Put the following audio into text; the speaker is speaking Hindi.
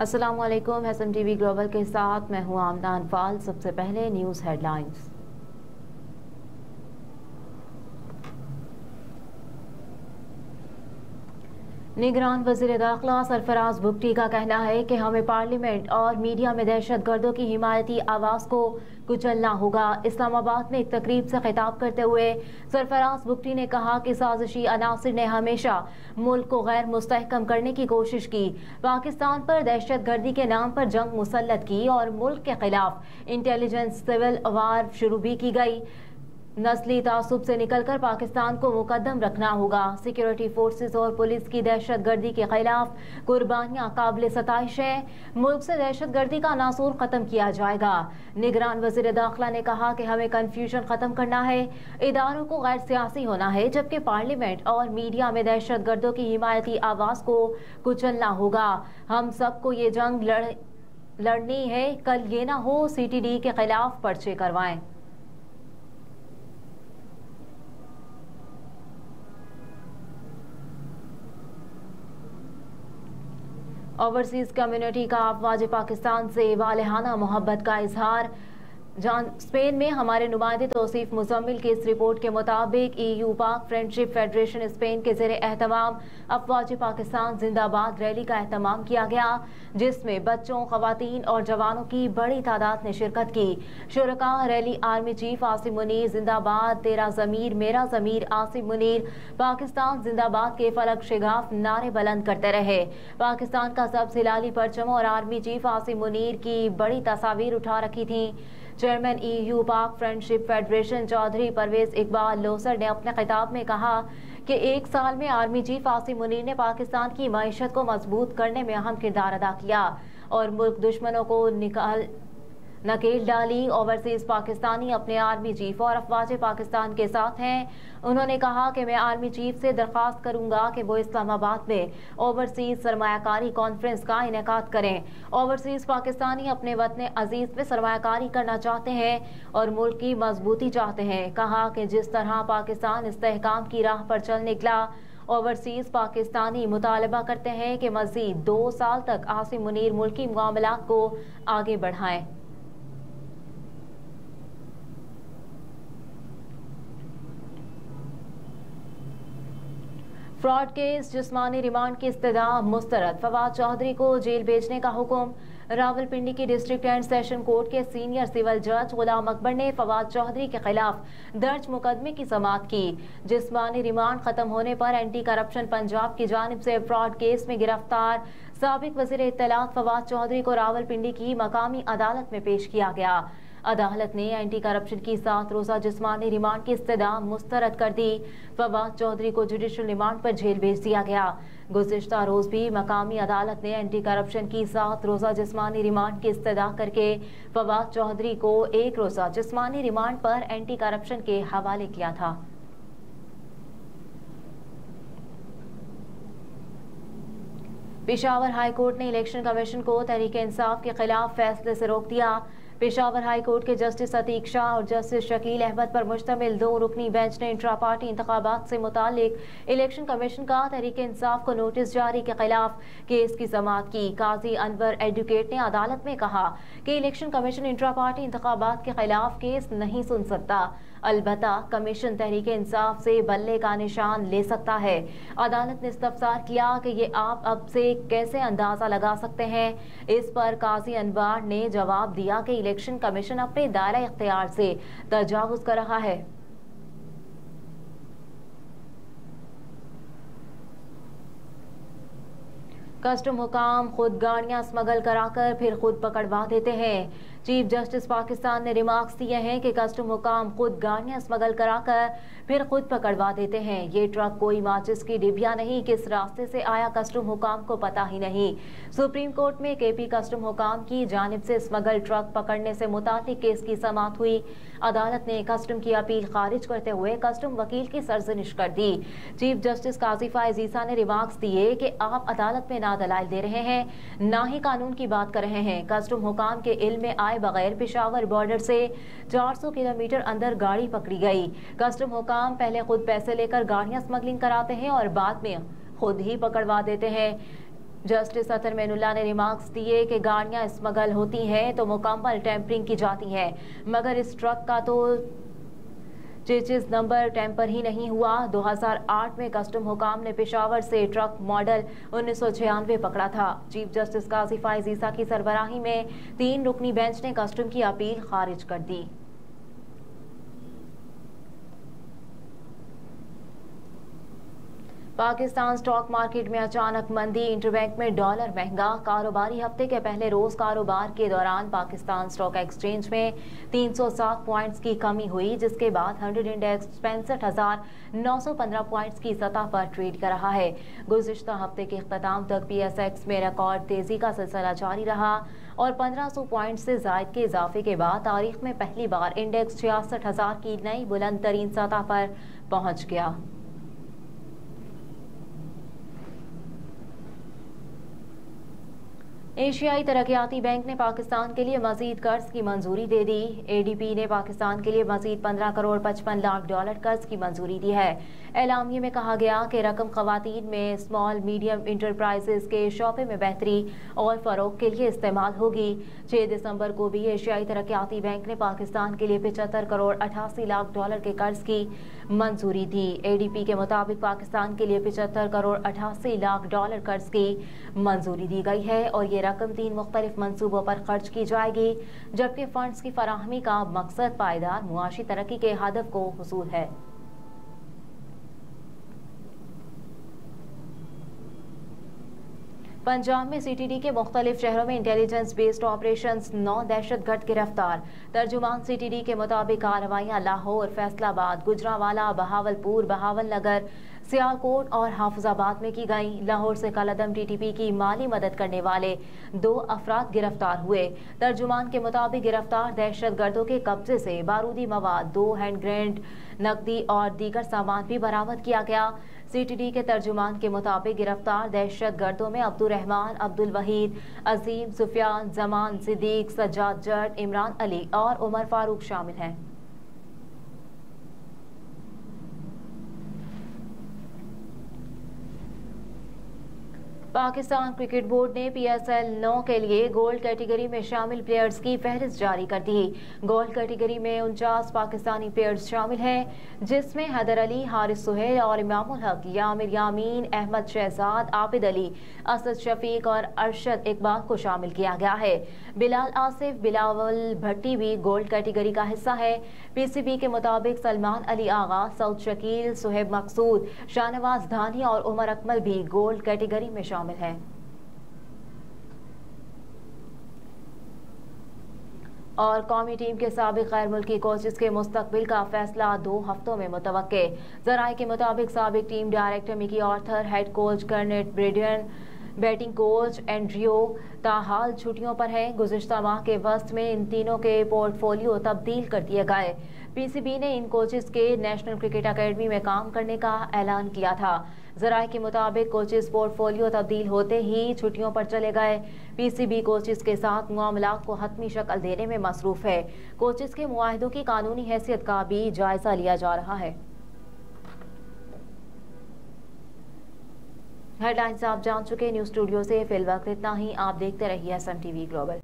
अस्सलाम वालेकुम। SMTV ग्लोबल के साथ मैं हूं आमना अनफाल। सबसे पहले न्यूज़ हेडलाइंस। निगरान वज़ीर दाखिला सरफराज बुगटी का कहना है कि हमें पार्लियामेंट और मीडिया में दहशत गर्दों की हिमायती आवाज़ को कुचलना होगा। इस्लामाबाद में एक तकरीब से खिताब करते हुए सरफराज बुगटी ने कहा कि साजिशी अनासिर ने हमेशा मुल्क को गैर मुस्तहकम करने की कोशिश की, पाकिस्तान पर दहशत गर्दी के नाम पर जंग मुसल्लत की और मुल्क के खिलाफ इंटेलिजेंस सिविल वार शुरू भी की गई। नस्ली तासुब से निकलकर पाकिस्तान को मुकद्दम रखना होगा। सिक्योरिटी फोर्सेस और पुलिस की दहशत गर्दी के खिलाफ कुर्बानियां काबिल सताइश है। मुल्क से दहशत गर्दी का नासूर खत्म किया जाएगा। निगरान वज़ीर दाखिला ने कहा कि हमें कन्फ्यूजन खत्म करना है, इदारों को गैर सियासी होना है, जबकि पार्लियामेंट और मीडिया में दहशत गर्दों की हिमायती आवाज़ को कुचलना होगा। हम सबको ये जंग लड़नी है। कल ये ना हो CTD के खिलाफ पर्चे करवाएं। ओवरसीज कम्युनिटी का अफवाज पाकिस्तान से वालेहाना मोहब्बत का इजहार। स्पेन में हमारे नुमाइंदे तौसीफ मुजम्मिल की इस रिपोर्ट के मुताबिक EU पाक फ्रेंडशिप फेडरेशन स्पेन के ज़ेरे एहतमाम अफवाज पाकिस्तान जिंदाबाद रैली का एहतमाम किया गया, जिसमें बच्चों, खवातीन और जवानों की बड़ी तादाद ने शिरकत की। शुरका rally army chief Asim Munir जिंदाबाद, तेरा ज़मीर मेरा ज़मीर, आसिम मुनीर पाकिस्तान जिंदाबाद के फलक शिगाफ नारे बुलंद करते रहे। पाकिस्तान का सब्ज़ हिलाली परचम और आर्मी चीफ आसिम मुनीर की बड़ी तस्वीर उठा रखी थी। चेयरमैन EU पाक फ्रेंडशिप फेडरेशन चौधरी परवेज इकबाल लोसर ने अपने खिताब में कहा कि एक साल में आर्मी चीफ आसिम मुनीर ने पाकिस्तान की मईशत को मजबूत करने में अहम किरदार अदा किया और मुल्क दुश्मनों को नकेल डाली। ओवरसीज पाकिस्तानी अपने आर्मी चीफ और अफवाज पाकिस्तान के साथ हैं। उन्होंने कहा कि मैं आर्मी चीफ से दरख्वास्त करूंगा कि वो इस्लामाबाद में ओवरसीज सरमायाकारी कॉन्फ्रेंस का इनेकाद करें। ओवरसीज पाकिस्तानी अपने वतन अजीज में सरमायाकारी करना चाहते हैं और मुल्क की मजबूती चाहते हैं। कहा कि जिस तरह पाकिस्तान इस्तेहकाम की राह पर चल निकला, ओवरसीज पाकिस्तानी मुतालबा करते हैं कि मजीद 2 साल तक आसिम मुनीर मुल्की मामलात को आगे बढ़ाएं। फ्रॉड केस जिस्मानी रिमांड की इस्तदा मुस्तरद, फवाद चौधरी को जेल भेजने का हुक्म। रावलपिंडी की डिस्ट्रिक्ट एंड सेशन कोर्ट के सीनियर सिविल जज गुलाम अकबर ने फवाद चौधरी के खिलाफ दर्ज मुकदमे की समाअत की। जिस्मानी रिमांड खत्म होने पर एंटी करप्शन पंजाब की जानिब से फ्रॉड केस में गिरफ्तार साबिक वज़ीर इत्तलात फवाद चौधरी को रावलपिंडी की मकामी अदालत में पेश किया गया। अदालत ने एंटी करप्शन की 7 रोज़ा जिस्मानी रिमांड की इस्तदा मुस्तरद कर दी। फवाद चौधरी को जुडिशल रिमांड पर जेल भेज दिया गया। गुज़िश्ता रोज भी मकामी अदालत ने एंटी करप्शन की 7 रोज़ा जिस्मानी रिमांड की इस्तदा करके फवाद चौधरी को 1 रोज़ा जिस्मानी रिमांड पर एंटी करप्शन के हवाले किया था। पेशावर हाई कोर्ट ने इलेक्शन कमीशन को तहरीक इंसाफ के खिलाफ फैसले से रोक दिया। पेशावर हाई कोर्ट के जस्टिस अतीक शाह और जस्टिस शकील अहमद पर मुश्तमिल 2 रुकनी बेंच ने इंट्रा पार्टी इंतखाबात से मुतालिक इलेक्शन कमीशन का तहरीक इंसाफ को नोटिस जारी के खिलाफ केस की समाअत की। काजी अनवर एडवोकेट ने अदालत में कहा कि इलेक्शन कमीशन इंट्रा पार्टी इंतखाबात के खिलाफ केस नहीं सुन सकता, अलबत्ता कमीशन तहरीक इंसाफ से बल्ले का निशान ले सकता है। अदालत ने इस्तफसार किया कि ये आप अब से कैसे अंदाजा लगा सकते हैं। इस पर काजी अनवर ने जवाब दिया कि इलेक्शन कमीशन अपने दायरा इख्तियार से तजावुज कर रहा है। कस्टम हुकाम खुद गाड़ियां स्मगल कराकर फिर खुद पकड़वा देते हैं। चीफ जस्टिस पाकिस्तान ने रिमार्क्स दिए हैं कि कस्टम हुकाम खुद गाड़ियां स्मगल कराकर फिर खुद पकड़वा देते हैं। ये ट्रक कोई माचिस की डिबिया नहीं, किस रास्ते से आया कस्टम हुकाम को पता ही नहीं। सुप्रीम कोर्ट में KP कस्टम हुकाम की जानिब से स्मगल ट्रक पकड़ने से मुताल्लिक केस की समाअत हुई। अदालत ने कस्टम की अपील खारिज करते हुए कस्टम वकील की सरजनिश कर दी। चीफ जस्टिस काजी फायज ईसा ने रिमार्क्स दिए कि आप अदालत में ना दलाइल दे रहे हैं, ना ही कानून की बात कर रहे हैं। कस्टम हुकाम के इल्म में आए बगैर पेशावर बॉर्डर से 400 किलोमीटर अंदर गाड़ी पकड़ी गई। कस्टम हुकाम पहले खुद पैसे लेकर गाड़ियां स्मगलिंग कराते हैं और बाद में खुद ही पकड़वा देते हैं। जस्टिस अतर मैनुल्लाह ने रिमार्क्स दिए कि गाड़ियां स्मगल होती हैं तो मुकम्मल टेम्परिंग की जाती है, मगर इस ट्रक का तो चेचिस नंबर टेम्पर ही नहीं हुआ। 2008 में कस्टम हुकाम ने पेशावर से ट्रक मॉडल 1996 पकड़ा था। चीफ जस्टिस काजी फाइज ईसा की सरबराही में 3 रुकनी बेंच ने कस्टम की अपील खारिज कर दी। पाकिस्तान स्टॉक मार्केट में अचानक मंदी, इंटरबैंक में डॉलर महंगा। कारोबारी हफ्ते के पहले रोज कारोबार के दौरान पाकिस्तान स्टॉक एक्सचेंज में 307 पॉइंट्स की कमी हुई, जिसके बाद 100 इंडेक्स 65,915 पॉइंट्स की सतह पर ट्रेड कर रहा है। गुज़िश्ता हफ्ते के इख्तिताम तक PSX में रिकॉर्ड तेजी का सिलसिला जारी रहा और 1500 पॉइंट से जायद के इजाफे के बाद तारीख में पहली बार इंडेक्स 66,000 की नई बुलंद तरीन सतह पर पहुंच गया। एशियाई तरक्याती बैंक ने पाकिस्तान के लिए मजीद कर्ज की मंजूरी दे दी। ADB ने पाकिस्तान के लिए मजीद 15 करोड़ 55 लाख डॉलर कर्ज की मंजूरी दी है। एलामिये में कहा गया कि रकम खवातीन में स्मॉल मीडियम इंटरप्राइजेस के शोबे में बेहतरी और फरोग के लिए इस्तेमाल होगी। 6 दिसंबर को भी एशियाई तरक्याती बैंक ने पाकिस्तान के लिए 75 करोड़ 88 लाख डॉलर के कर्ज की मंजूरी दी। ADB के मुताबिक पाकिस्तान के लिए 75 करोड़ 88 लाख डॉलर कर्ज की मंजूरी दी गई है और ये रकम 3 मुख्तलिफ मंसूबों पर खर्च की जाएगी, जबकि फंड्स की फराहमी का मकसद पायदार मुआशी तरक्की के हदफ को हुसूल है। पंजाब में CTD के मुख्तलिफ शहरों में इंटेलिजेंस बेस्ड ऑपरेशंस 9 दहशतगर्द गिरफ्तार। तर्जुमान CTD के मुताबिक कार्रवाइयां लाहौर, फैसलाबाद, गुजरावाला, बहावलपुर, बहावलनगर, सियालकोट और हाफिजाबाद में की गई। लाहौर से कलअदम TTP की माली मदद करने वाले 2 अफराद गिरफ्तार हुए। तर्जुमान के मुताबिक गिरफ्तार दहशतगर्दों के कब्जे से बारूदी मवाद, 2 हैंड ग्रेनेड, नकदी और दीगर सामान भी बरामद किया गया। CTD के तर्जुमान के मुताबिक गिरफ्तार दहशतगर्दों में अब्दुल रहमान, अब्दुल वहीद, अजीम, सुफियान, जमान, सिद्दीक, सज्जाद जट, इमरान अली और उमर फारूक शामिल हैं। पाकिस्तान क्रिकेट बोर्ड ने PSL 9 के लिए गोल्ड कैटेगरी में शामिल प्लेयर्स की फहरिस्त जारी कर दी। गोल्ड कैटेगरी में 49 पाकिस्तानी प्लेयर्स शामिल हैं, जिसमें हैदर अली, हारिस सुहेल और इमामुल हक, यामिर यामीन, अहमद शहजाद, आबिद अली, असद शफीक और अरशद इकबाल को शामिल किया गया है। बिलाल आसिफ, बिलावल भट्टी भी गोल्ड कैटेगरी का हिस्सा है। PCB के मुताबिक सलमान अली आगा, सऊद शकील, सुहेब मकसूद, शाहनवाज धानी और उमर अकमल भी गोल्ड कैटेगरी में शामिल है। और कौमी टीम के साबिक गैर मुल्की कोचेस के मुस्तकबिल का फैसला 2 हफ्तों में मुतवक्के। ज़राए के मुताबिक साबिक team director Mickey Arthur, head coach Grant Bradburn, batting coach Andrew ताहाल छुट्टियों पर हैं। गुज़िश्ता माह के वस्त में इन तीनों के पोर्टफोलियो तब्दील कर दिए गए। PCB ने इन कोचेस के नेशनल क्रिकेट अकेडमी में काम करने का ऐलान किया था। ज़राए के मुताबिक कोचेस पोर्टफोलियो तब्दील होते ही छुट्टियों पर चले गए। PCB कोचेस के साथ मामलात को हतमी शक्ल देने में मसरूफ है। कोचेस के मुआहिदों की कानूनी हैसियत का भी जायजा लिया जा रहा है। हेडलाइंस आप जान चुके। न्यूज़ स्टूडियो से फिलवक्त इतना ही। आप देखते रहिए SMTV ग्लोबल।